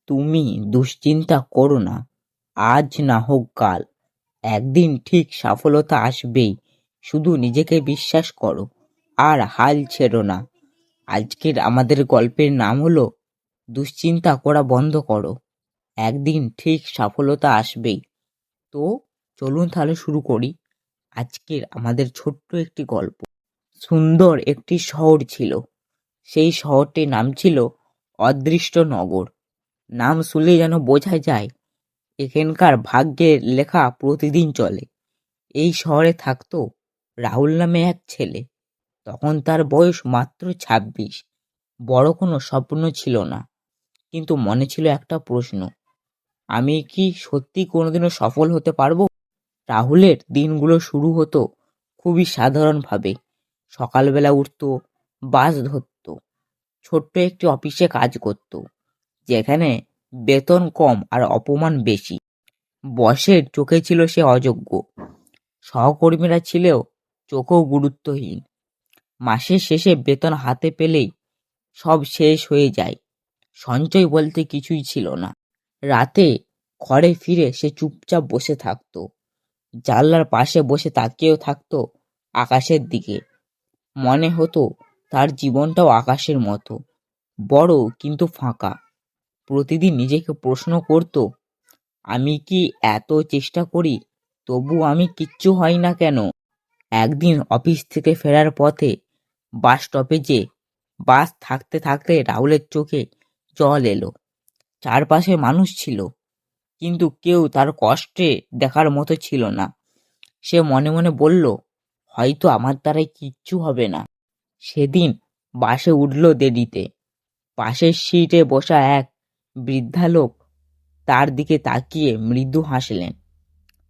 তুমি দুশ্চিন্তা করো না, আজ না হোক কাল একদিন ঠিক সফলতা আসবেই। শুধু নিজেকে বিশ্বাস করো আর হাল ছেড়ো না। আজকের আমাদের গল্পের নাম হলো দুশ্চিন্তা করা বন্ধ করো, একদিন ঠিক সফলতা আসবেই। তো চলুন তাহলে শুরু করি আজকের আমাদের ছোট্ট একটি গল্প। সুন্দর একটি শহর ছিল। সেই শহরটির নাম ছিল অদৃষ্ট নগর। নাম শুনলে যেন বোঝা যায় এখানকার ভাগ্যের লেখা প্রতিদিন চলে। এই শহরে থাকতো রাহুল নামে এক ছেলে। তখন তার বয়স মাত্র ২৬। বড় কোনো স্বপ্ন ছিল না, কিন্তু মনে ছিল একটা প্রশ্ন, আমি কি সত্যি কোনোদিনও সফল হতে পারবো? রাহুলের দিনগুলো শুরু হতো খুবই সাধারণভাবে। সকালবেলা উঠতো, বাস ধরতো, ছোট্ট একটি অফিসে কাজ করত, যেখানে বেতন কম আর অপমান বেশি। বসের চোখে ছিল সে অযোগ্য, সহকর্মীরা ছিল চোখেও গুরুত্বহীন। মাসের শেষে বেতন হাতে পেলেই সব শেষ হয়ে যায়, সঞ্চয় বলতে কিছুই ছিল না। রাতে ঘরে ফিরে সে চুপচাপ বসে থাকতো, জানলার পাশে বসে তাকিয়েও থাকতো আকাশের দিকে। মনে হতো তার জীবনটাও আকাশের মতো, বড় কিন্তু ফাঁকা। প্রতিদিন নিজেকে প্রশ্ন করত, আমি কি এত চেষ্টা করি, তবু আমি কিচ্ছু হয় না কেন? একদিন অফিস থেকে ফেরার পথে বাস স্টপেজে বাস থাকতে থাকতে রাহুলের চোখে জল এলো। চারপাশে মানুষ ছিল, কিন্তু কেউ তার কষ্টে দেখার মতো ছিল না। সে মনে মনে বলল, হয়তো আমার দ্বারাই কিচ্ছু হবে না। সেদিন বাসে উঠল দেরিতে। পাশের সিটে বসা এক বৃদ্ধা লোক তার দিকে তাকিয়ে মৃদু হাসলেন।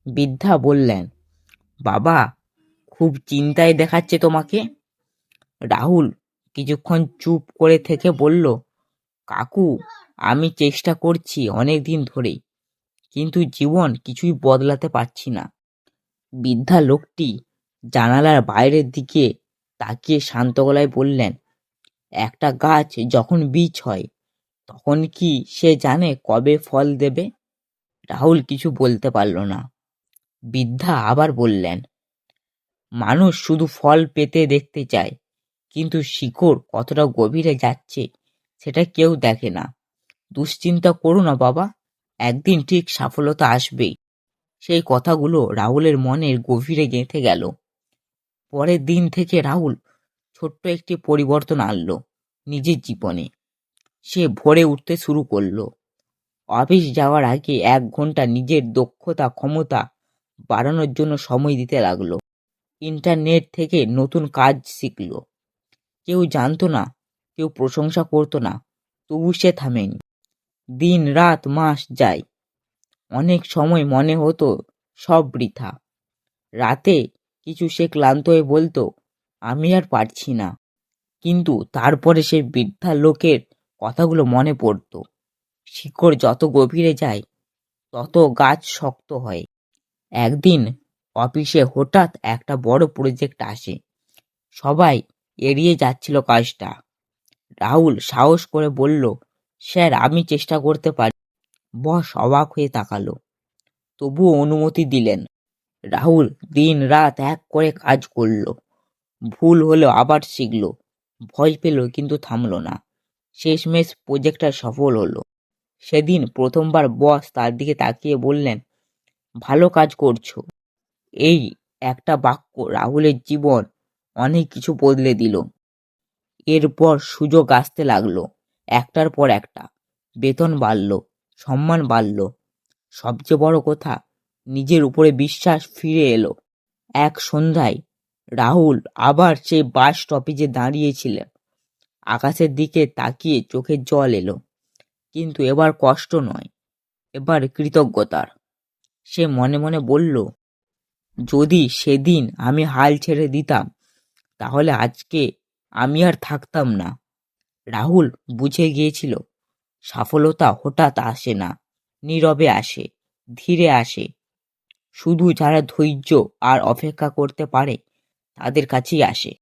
বৃদ্ধা বললেন, বাবা, খুব চিন্তায় দেখাচ্ছে তোমাকে। রাহুল কিছুক্ষণ চুপ করে থেকে বলল, কাকু, আমি চেষ্টা করছি অনেক দিন ধরেই, কিন্তু জীবন কিছুই বদলাতে পারছি না। বৃদ্ধা লোকটি জানালার বাইরের দিকে তাকিয়ে শান্ত গলায় বললেন, একটা গাছ যখন বীজ হয়, তখন কি সে জানে কবে ফল দেবে? রাহুল কিছু বলতে পারল না। বৃদ্ধা আবার বললেন, মানুষ শুধু ফল পেতে দেখতে চায়, কিন্তু শিকড় কতটা গভীরে যাচ্ছে সেটা কেউ দেখে না। দুশ্চিন্তা করো না বাবা, একদিন ঠিক সফলতা আসবেই। সেই কথাগুলো রাহুলের মনের গভীরে গেঁথে গেল। পরের দিন থেকে রাহুল ছোট্ট একটি পরিবর্তন আনলো নিজের জীবনে। সে ভোরে উঠতে শুরু করলো, অফিস যাওয়ার আগে ১ ঘন্টা নিজের দক্ষতা ক্ষমতা বাড়ানোর জন্য সময় দিতে লাগলো। ইন্টারনেট থেকে নতুন কাজ শিখলো। কেউ জানতো না, কেউ প্রশংসা করতো না, তবু সে থামেনি। দিন রাত মাস যায়, অনেক সময় মনে হতো সব বৃথা। রাতে কিছু সে ক্লান্ত হয়ে বলতো, আমি আর পারছি না। কিন্তু তারপরে সে বৃদ্ধা লোকের কথাগুলো মনে পড়তো, শিকড় যত গভীরে যায় তত গাছ শক্ত হয়। একদিন অফিসে হঠাৎ একটা বড় প্রজেক্ট আসে। সবাই এড়িয়ে যাচ্ছিল কাজটা। রাহুল সাহস করে বলল, স্যার, আমি চেষ্টা করতে পারি। বস অবাক হয়ে তাকালো, তবুও অনুমতি দিলেন। রাহুল দিন রাত এক করে কাজ করলো, ভুল হলেও আবার শিখলো, ভয় পেল কিন্তু থামলো না। শেষমেশ প্রজেক্টটা সফল হলো। সেদিন প্রথমবার বস তার দিকে তাকিয়ে বললেন, ভালো কাজ করছো। এই একটা বাক্য রাহুলের জীবন অনেক কিছু বদলে দিল। এরপর সুযোগ আসতে লাগলো, একটার পর একটা। বেতন বাড়ল, সম্মান বাড়ল, সবচেয়ে বড় কথা, নিজের উপরে বিশ্বাস ফিরে এলো। এক সন্ধ্যায় রাহুল আবার সেই বাস স্টপেজে দাঁড়িয়েছিলেন। আকাশের দিকে তাকিয়ে চোখে জল এলো, কিন্তু এবার কষ্ট নয়, এবার কৃতজ্ঞতার। সে মনে মনে বলল, যদি সেদিন আমি হাল ছেড়ে দিতাম, তাহলে আজকে আমি আর থাকতাম না। রাহুল বুঝে গিয়েছিল, সফলতা হঠাৎ আসে না, নীরবে আসে, ধীরে আসে। শুধু যারা ধৈর্য আর অপেক্ষা করতে পারে তাদের কাছেই আসে।